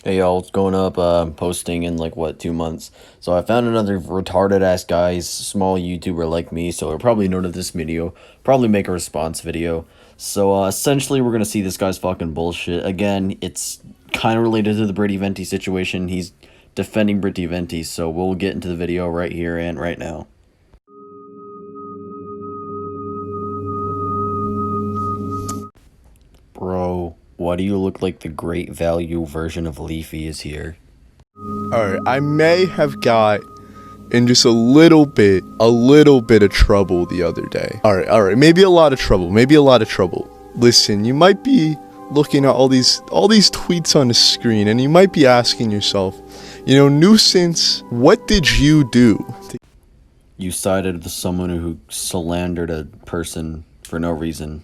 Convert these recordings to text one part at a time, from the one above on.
Hey y'all, what's going up? Posting in like what 2 months. So I found another retarded ass guy's small YouTuber like me. So he'll probably note this video, probably make a response video. So essentially, we're gonna see this guy's fucking bullshit again. It's kind of related to the Brittany Venti situation. He's defending Brittany Venti. So we'll get into the video right here and right now. Bro, why do you look like the great value version of Leafy is here? Alright, I may have got in just a little bit of trouble the other day. Alright, maybe a lot of trouble. Listen, you might be looking at all these tweets on the screen, and you might be asking yourself, Nuisance, what did you do? You sided with someone who slandered a person for no reason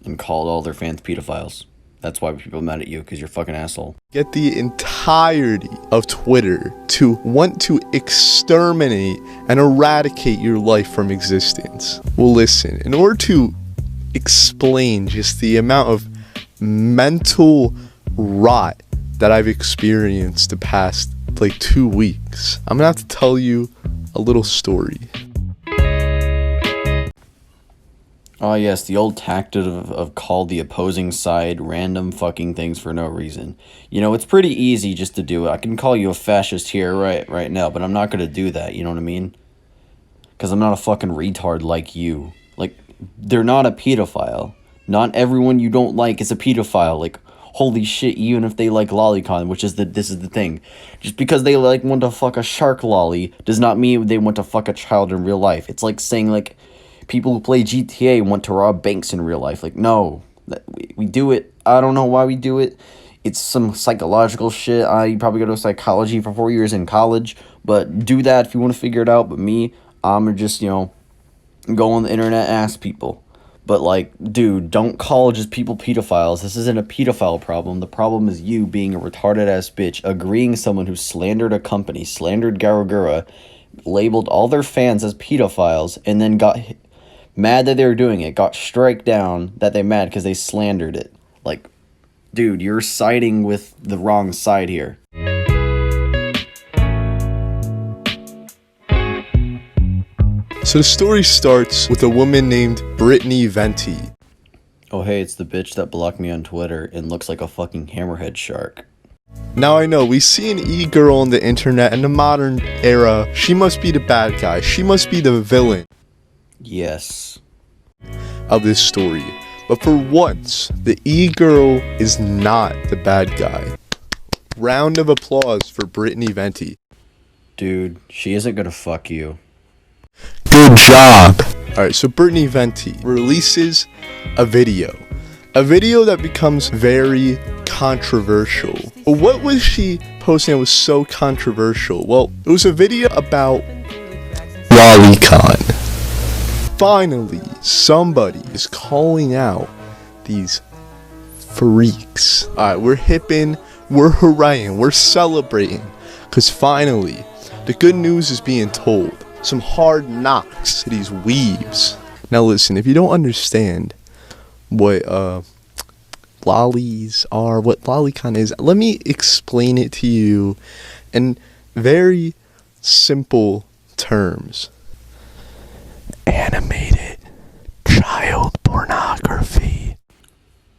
and called all their fans pedophiles. That's why people are mad at you, because you're a fucking asshole. Get the entirety of Twitter to want to exterminate and eradicate your life from existence. Well, listen, in order to explain just the amount of mental rot that I've experienced the past, 2 weeks, I'm gonna have to tell you a little story. Oh yes, the old tactic of call the opposing side random fucking things for no reason. It's pretty easy just to do it. I can call you a fascist here right now, but I'm not gonna do that, you know what I mean? Because I'm not a fucking retard like you. They're not a pedophile. Not everyone you don't like is a pedophile. Holy shit, even if they like Lolicon, this is the thing. Just because they want to fuck a shark lolly does not mean they want to fuck a child in real life. It's like saying people who play GTA want to rob banks in real life. No, we do it. I don't know why we do it. It's some psychological shit. I probably go to psychology for 4 years in college, but do that if you want to figure it out. But me, I'm just, go on the internet and ask people. But dude, don't call just people pedophiles. This isn't a pedophile problem. The problem is you being a retarded ass bitch, agreeing someone who slandered a company, slandered Garagura, labeled all their fans as pedophiles, and then got mad that they were doing it, got strike down that they mad because they slandered it. Dude, you're siding with the wrong side here. So the story starts with a woman named Brittany Venti. Oh hey, it's the bitch that blocked me on Twitter and looks like a fucking hammerhead shark. Now I know, we see an e-girl on the internet in the modern era. She must be the bad guy. She must be the villain. Yes. Of this story. But for once, the e-girl is not the bad guy. Round of applause for Brittany Venti. Dude, she isn't gonna fuck you. Good job. Alright, so Brittany Venti releases a video. A video that becomes very controversial. But what was she posting that was so controversial? Well, it was a video about Lolicon. Finally, somebody is calling out these freaks. Alright, we're hipping, we're hooraying, we're celebrating. Because finally, the good news is being told. Some hard knocks to these weebs. Now listen, if you don't understand what lollies are, what Lolicon is, let me explain it to you in very simple terms. Animated child pornography.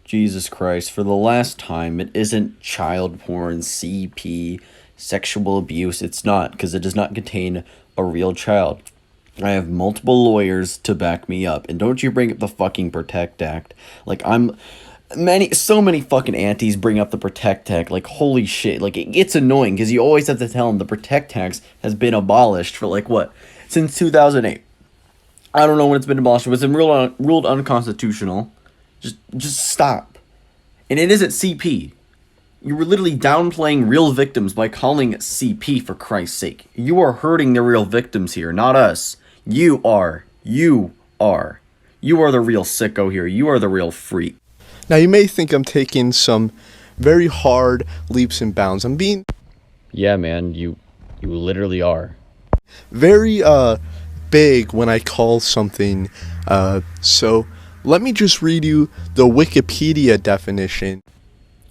Jesus Christ, for the last time, it isn't child porn, CP, sexual abuse. It's not, because it does not contain a real child. I have multiple lawyers to back me up, and don't you bring up the fucking Protect Act. So many fucking aunties bring up the Protect Act, holy shit, it gets annoying, because you always have to tell them the Protect Act has been abolished for, since 2008. I don't know when it's been abolished, but it's been ruled unconstitutional. Just stop. And it isn't CP. You were literally downplaying real victims by calling it CP, for Christ's sake. You are hurting the real victims here, not us. You are. You are. You are the real sicko here. You are the real freak. Now you may think I'm taking some very hard leaps and bounds. I'm being... Yeah, man, you literally are. Very, big when I call something, so let me just read you the Wikipedia definition.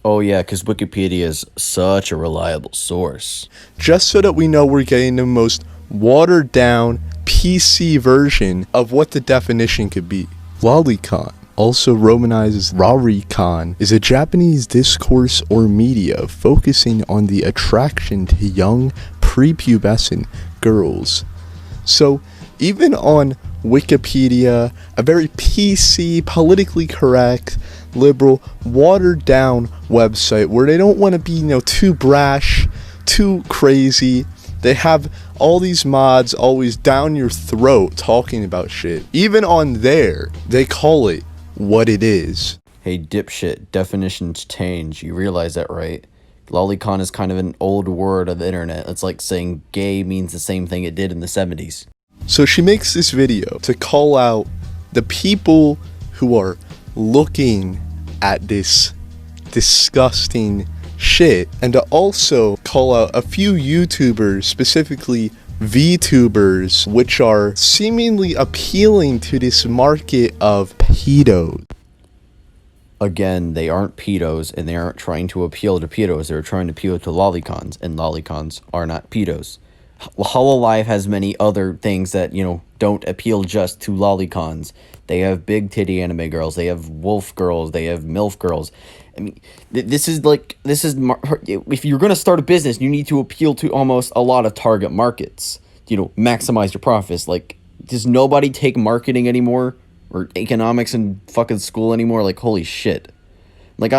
Oh yeah, because Wikipedia is such a reliable source. Just so that we know we're getting the most watered down PC version of what the definition could be. Lolicon, also romanized as Raricon, is a Japanese discourse or media focusing on the attraction to young prepubescent girls. So even on Wikipedia, a very PC, politically correct, liberal, watered down website where they don't want to be, too brash, too crazy. They have all these mods always down your throat talking about shit. Even on there, they call it what it is. Hey dipshit, definitions change. You realize that, right? Lolicon is kind of an old word of the internet. It's like saying gay means the same thing it did in the 70s. So she makes this video to call out the people who are looking at this disgusting shit, and to also call out a few YouTubers, specifically VTubers, which are seemingly appealing to this market of pedos. Again, they aren't pedos, and they aren't trying to appeal to pedos. They're trying to appeal to lolicons, and lolicons are not pedos. Hololive has many other things that, don't appeal just to lolicons. They have big titty anime girls. They have wolf girls. They have MILF girls. I mean, if you're going to start a business, you need to appeal to almost a lot of target markets. Maximize your profits. Like, does nobody take marketing anymore? Or economics in fucking school anymore? Like, holy shit. Like,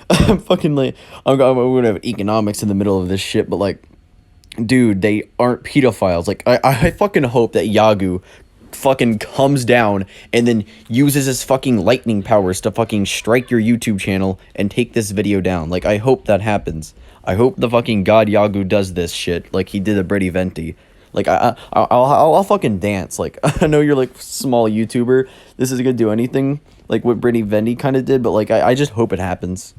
I'm fucking like, I'm gonna have economics in the middle of this shit, but like, dude, they aren't pedophiles. Like, I fucking hope that Yagu fucking comes down and then uses his fucking lightning powers to fucking strike your YouTube channel and take this video down. Like, I hope that happens. I hope the fucking god Yagu does this shit like he did a Brady Venti. Like, I'll fucking dance. Like, I know you're, like, small YouTuber. This isn't gonna do anything like what Brady Venti kind of did, but, like, I just hope it happens.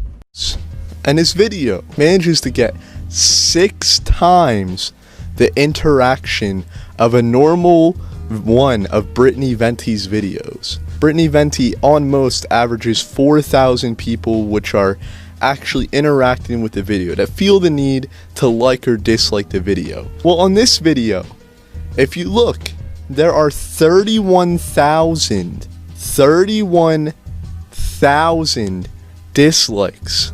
And this video manages to get 6 times the interaction of a normal one of Brittany Venti's videos. Brittany Venti on most averages 4,000 people, which are actually interacting with the video, that feel the need to like or dislike the video. Well, on this video, if you look, there are 31,000 dislikes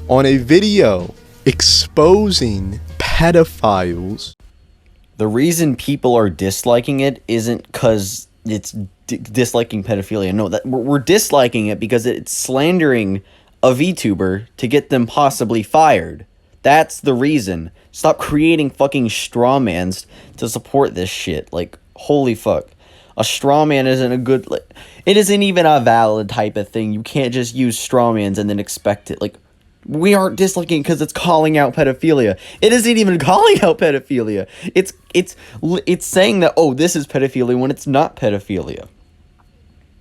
on a video exposing pedophiles. The reason people are disliking it isn't because it's disliking pedophilia. No, that we're disliking it because it's slandering a VTuber to get them possibly fired. That's the reason. Stop creating fucking strawmans to support this shit. Like, holy fuck. A strawman isn't a good... it isn't even a valid type of thing. You can't just use strawmans and then expect it. Like, we aren't disliking because it's calling out pedophilia. It isn't even calling out pedophilia. It's saying that, oh, this is pedophilia when it's not pedophilia.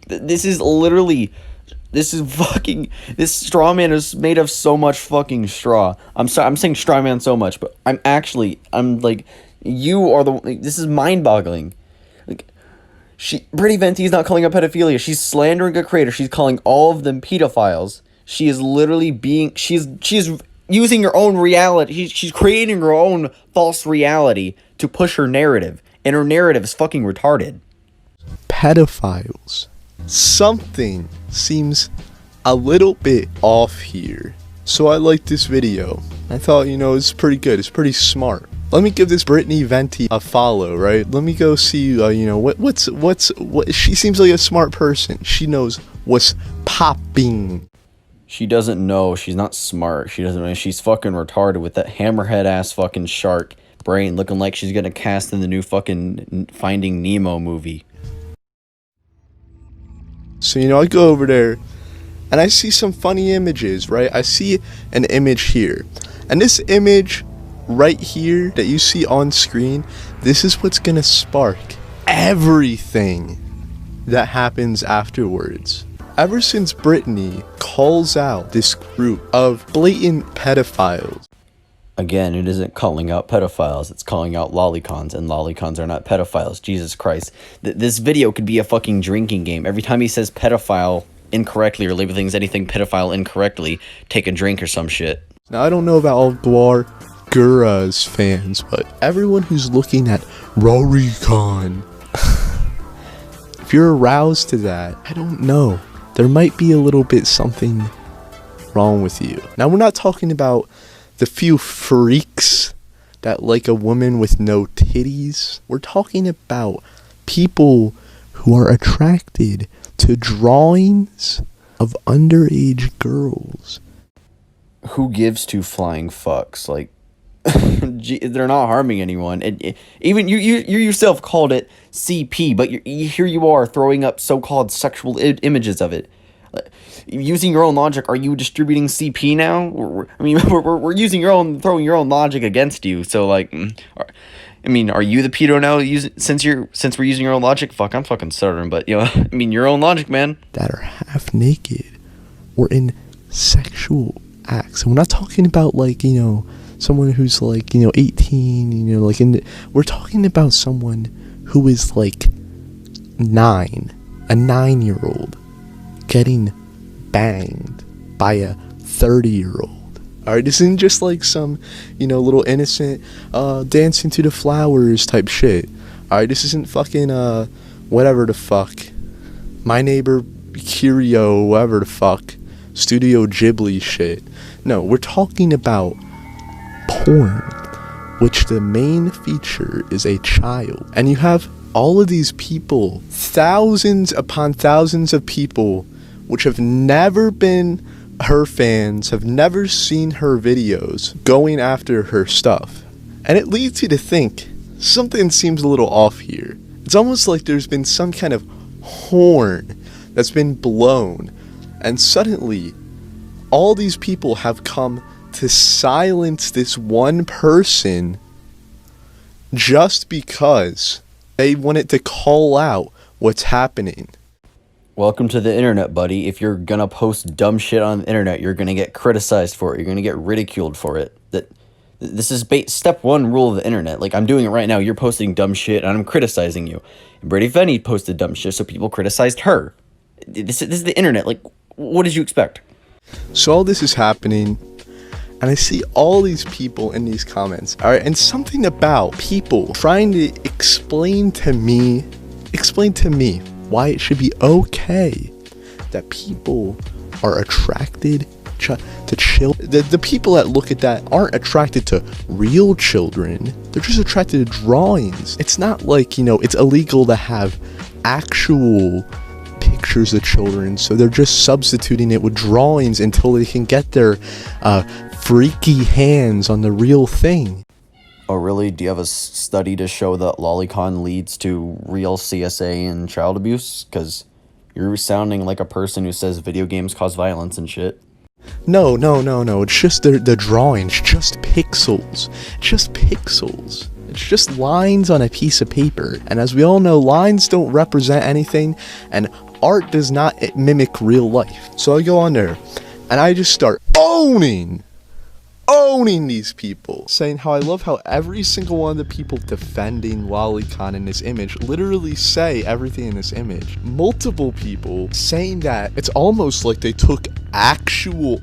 This is literally... This straw man is made of so much fucking straw. I'm sorry, I'm saying straw man so much, but I'm like, you are this is mind boggling. Like, Brittany Venti is not calling out pedophilia. She's slandering a creator. She's calling all of them pedophiles. She is literally she's using her own reality. She's creating her own false reality to push her narrative. And her narrative is fucking retarded. Pedophiles. Something seems a little bit off here. So I liked this video. I thought, it's pretty good. It's pretty smart. Let me give this Brittany Venti a follow, right? Let me go see, what she seems like a smart person. She knows what's popping. She doesn't know. She's not smart. She doesn't know. She's fucking retarded with that hammerhead ass fucking shark brain looking like she's gonna cast in the new fucking Finding Nemo movie. So, I go over there and I see some funny images, right? I see an image here. And this image right here that you see on screen, this is what's gonna spark everything that happens afterwards. Ever since Brittany calls out this group of blatant pedophiles. Again, it isn't calling out pedophiles, it's calling out lolicons, and lolicons are not pedophiles. Jesus Christ. This video could be a fucking drinking game. Every time he says pedophile, incorrectly or label things anything pedophile incorrectly, take a drink or some shit. Now, I don't know about all Guar Gura's fans, but everyone who's looking at Lolicon, if you're aroused to that, I don't know. There might be a little bit something wrong with you. Now, we're not talking about the few freaks that like a woman with no titties. We're talking about people who are attracted to drawings of underage girls. Who gives two flying fucks? Like, they're not harming anyone. Even you yourself called it CP, but here you are throwing up so-called sexual images of it. Using your own logic, are you distributing CP now? We're using throwing your own logic against you. So like, are you the pedo now? Since we're using your own logic, I'm fucking stuttering. But your own logic, man. That are half naked or in sexual acts. And we're not talking about like someone who's like 18. We're talking about someone who is like 9, a 9-year-old getting banged by a 30-year-old. Alright, this isn't just like some, little innocent, dancing to the flowers type shit. Alright, this isn't fucking, whatever the fuck. My Neighbor Curio, whatever the fuck. Studio Ghibli shit. No, we're talking about porn, which the main feature is a child. And you have all of these people, thousands upon thousands of people, which have never been her fans, have never seen her videos, going after her stuff. And it leads you to think something seems a little off here. It's almost like there's been some kind of horn that's been blown, and suddenly all these people have come to silence this one person just because they wanted to call out what's happening. Welcome to the internet, buddy. If you're gonna post dumb shit on the internet, you're gonna get criticized for it. You're gonna get ridiculed for it. This is step one rule of the internet. Like, I'm doing it right now. You're posting dumb shit, and I'm criticizing you. And Brady Fenny posted dumb shit, so people criticized her. This is the internet. Like, what did you expect? So all this is happening, and I see all these people in these comments. Alright, and something about people trying to explain to me why it should be okay that people are attracted to children. The people that look at that aren't attracted to real children. They're just attracted to drawings. It's not like, it's illegal to have actual pictures of children, so they're just substituting it with drawings until they can get their freaky hands on the real thing. Oh, really? Do you have a study to show that Lolicon leads to real CSA and child abuse? Because you're sounding like a person who says video games cause violence and shit. No. It's just the drawings, just pixels. Just pixels. It's just lines on a piece of paper. And as we all know, lines don't represent anything, and art does not mimic real life. So I go on there, and I just start owning these people, saying how I love how every single one of the people defending Lolicon in this image literally say everything in this image. Multiple people saying that it's almost like they took actual...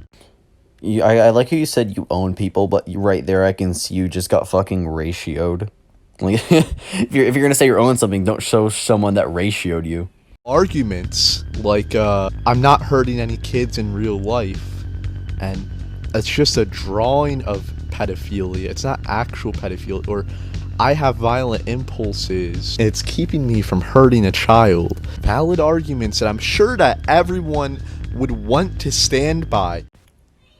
I like how you said you own people, but right there I can see you just got fucking ratioed. Like, if you're gonna say you own something, don't show someone that ratioed you. Arguments like, I'm not hurting any kids in real life, and it's just a drawing of pedophilia. It's not actual pedophilia. Or I have violent impulses. It's keeping me from hurting a child. Valid arguments that I'm sure that everyone would want to stand by.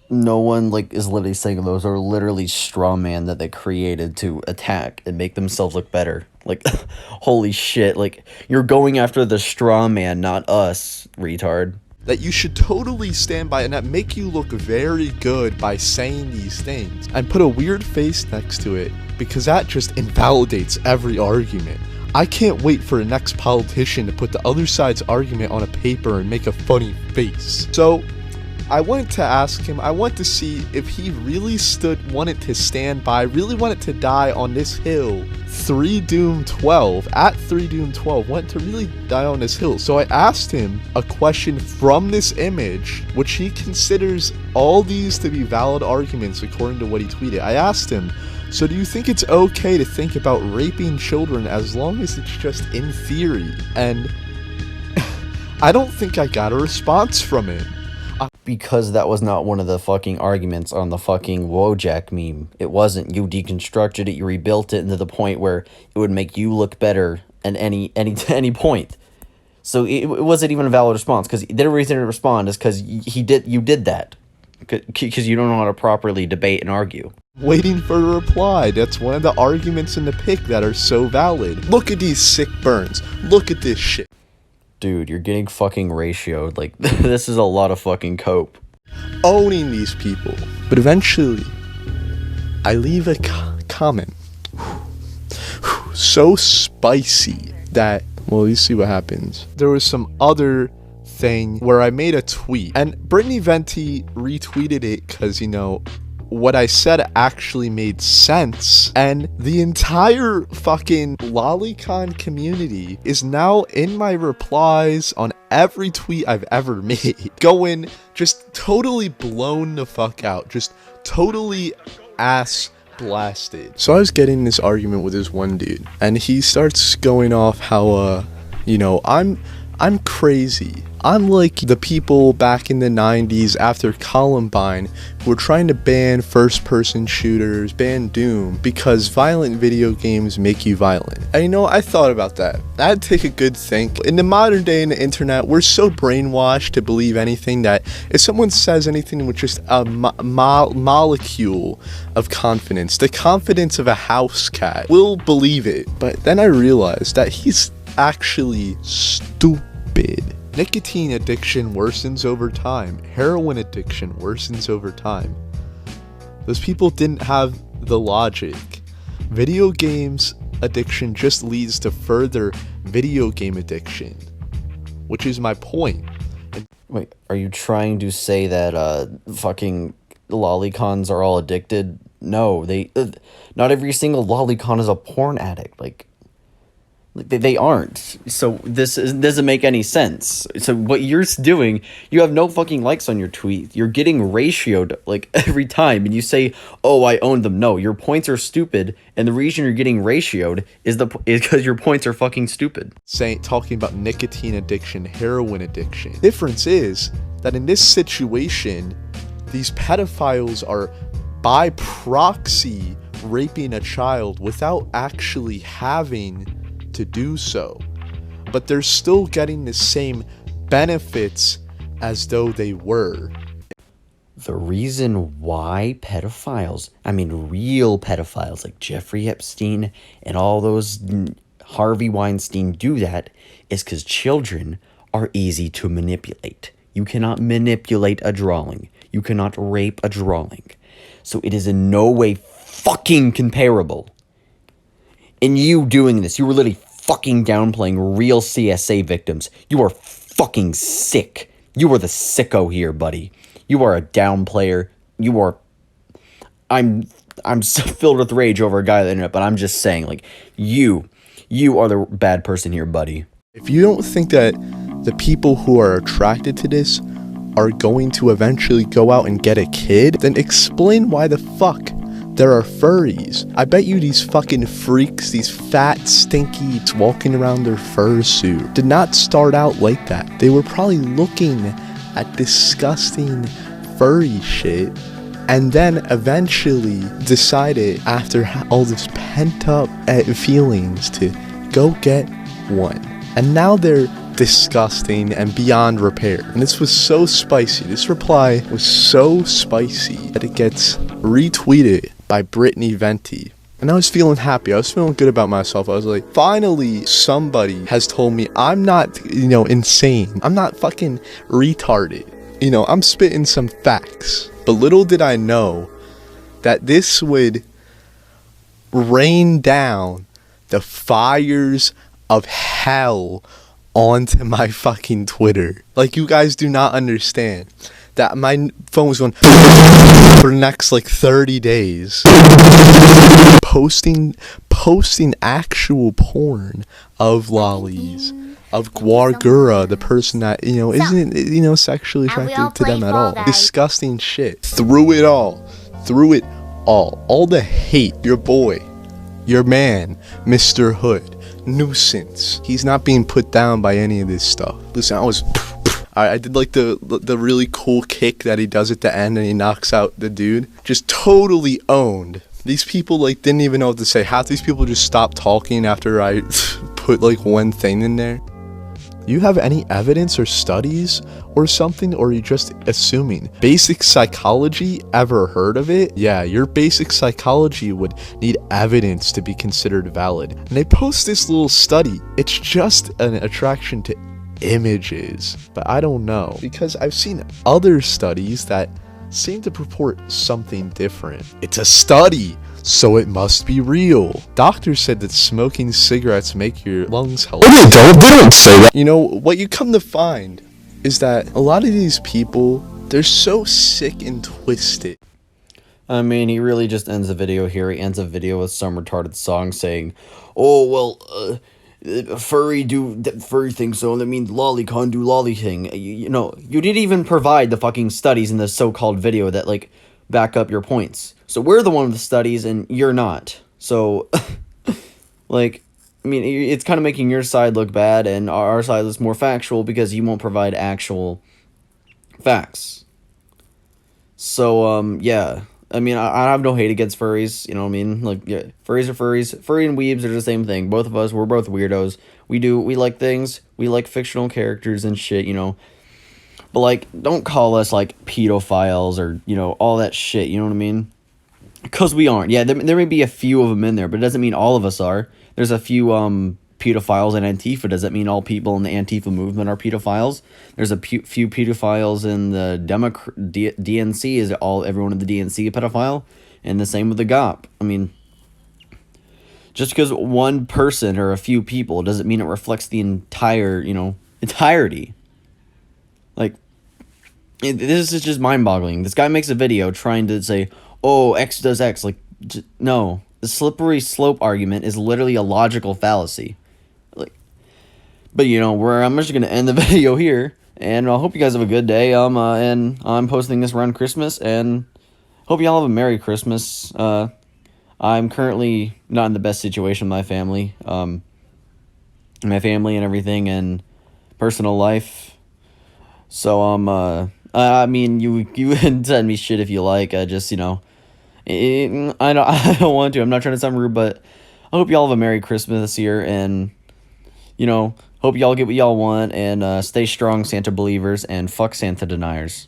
No one is literally saying those are literally straw man that they created to attack and make themselves look better. Like, holy shit, you're going after the straw man, not us, retard. That you should totally stand by and that make you look very good by saying these things. And put a weird face next to it, because that just invalidates every argument. I can't wait for the next politician to put the other side's argument on a paper and make a funny face. So, I wanted to ask him, I want to see if he really wanted to stand by, really wanted to die on this hill. 3Doom12, at 3Doom12, wanted to really die on this hill. So I asked him a question from this image, which he considers all these to be valid arguments according to what he tweeted. I asked him, so do you think it's okay to think about raping children as long as it's just in theory? And I don't think I got a response from him. Because that was not one of the fucking arguments on the fucking Wojak meme. It wasn't. You deconstructed it, you rebuilt it into the point where it would make you look better at any point. So it wasn't even a valid response, because the reason to respond is because you did that. Because you don't know how to properly debate and argue. Waiting for a reply. That's one of the arguments in the pic that are so valid. Look at these sick burns. Look at this shit. Dude, you're getting fucking ratioed. Like, this is a lot of fucking cope. Owning these people. But eventually, I leave a comment. So spicy that, well, you see what happens. There was some other thing where I made a tweet, and Brittany Venti retweeted it because, you know, what I said actually made sense, and the entire fucking Lolicon community is now in my replies on every tweet I've ever made, going just totally blown the fuck out, just totally ass blasted. So I was getting this argument with this one dude, and he starts going off how you know, I'm crazy. I'm like the people back in the 90s after Columbine who were trying to ban first-person shooters, ban Doom, because violent video games make you violent. And you know, I thought about that. I'd take a good think. In the modern day in the internet, we're so brainwashed to believe anything that if someone says anything with just a molecule of confidence, the confidence of a house cat, we'll believe it. But then I realized that he's actually stupid. Nicotine addiction worsens over time. Heroin addiction worsens over time. Those people didn't have the logic. Video games addiction just leads to further video game addiction, which is my point. Wait, are you trying to say that fucking Lolicons are all addicted? No, they not every single Lolicon is a porn addict. Like they aren't. So this doesn't make any sense. So what you're doing, you have no fucking likes on your tweet. You're getting ratioed like every time, and you say, "Oh, I own them." No, your points are stupid, and the reason you're getting ratioed is because your points are fucking stupid. Talking about nicotine addiction, heroin addiction. Difference is that in this situation, these pedophiles are by proxy raping a child without actually having to do so, but they're still getting the same benefits as though they were. The reason why pedophiles, I mean real pedophiles like Jeffrey Epstein and all those Harvey Weinstein do that is because children are easy to manipulate. You cannot manipulate a drawing. You cannot rape a drawing. So it is in no way fucking comparable. In you doing this, you were literally fucking downplaying real CSA victims. You are fucking sick. You are the sicko here, buddy. You are a downplayer. You are... I'm so filled with rage over a guy on the internet, but I'm just saying, like, you are the bad person here, buddy. If you don't think that the people who are attracted to this are going to eventually go out and get a kid, then explain why the fuck there are furries. I bet you these fucking freaks, these fat, stinky, walking around their fursuit, did not start out like that. They were probably looking at disgusting furry shit and then eventually decided after all this pent up feelings to go get one. And now they're disgusting and beyond repair. And this was so spicy. This reply was so spicy that it gets retweeted by Brittany Venti. And I was feeling happy. I was feeling good about myself. I was like, finally somebody has told me I'm not, insane. I'm not fucking retarded. I'm spitting some facts. But little did I know that this would rain down the fires of hell onto my fucking Twitter. Like, you guys do not understand. that my phone was going for the next like 30 days. Posting actual porn of lollies, of Guargura, the person that, isn't, sexually attracted to them at all. Disgusting shit. Through it all, all the hate, your boy, your man, Mr. Hood, nuisance. He's not being put down by any of this stuff. Listen, I did like the really cool kick that he does at the end and he knocks out the dude. Just totally owned. These people like didn't even know what to say. Half these people just stopped talking after I put like one thing in there. You have any evidence or studies or something, or are you just assuming? Basic psychology, ever heard of it? Yeah, your basic psychology would need evidence to be considered valid. And they post this little study. It's just an attraction to images, but I don't know, because I've seen other studies that seem to purport something different. It's a study, so it must be real. Doctors said that smoking cigarettes make your lungs healthy. They don't say that. You know, what you come to find is that a lot of these people, they're so sick and twisted. I mean, he really just ends the video here. He ends a video with some retarded song saying, oh, well, furry do furry thing, so that means Lolicon do lolly thing. You didn't even provide the fucking studies in the so-called video that, like, back up your points. So we're the one with the studies, and you're not. So, like, I mean, it's kind of making your side look bad, and our side looks more factual because you won't provide actual facts. So, yeah. I mean, I have no hate against furries, you know what I mean? Like, yeah, furries are furries. Furry and weebs are the same thing. Both of us, we're both weirdos. We like things. We like fictional characters and shit, But, like, don't call us, like, pedophiles or, all that shit, you know what I mean? Because we aren't. Yeah, there may be a few of them in there, but it doesn't mean all of us are. There's a few, pedophiles in Antifa. Does that mean all people in the Antifa movement are pedophiles? There's a few pedophiles in the DNC. Is everyone in the DNC a pedophile? And the same with the GOP. I mean, just because one person or a few people doesn't mean it reflects the entire, entirety. Like, this is just mind-boggling. This guy makes a video trying to say, oh, X does X. Like, no. The slippery slope argument is literally a logical fallacy. But, I'm just going to end the video here, and I hope you guys have a good day, and I'm posting this around Christmas, and hope y'all have a Merry Christmas. I'm currently not in the best situation with my family, and everything, and personal life, so, I mean, you can send me shit if you like, I don't want to, I'm not trying to sound rude, but I hope y'all have a Merry Christmas this year, and, hope y'all get what y'all want, and stay strong, Santa believers, and fuck Santa deniers.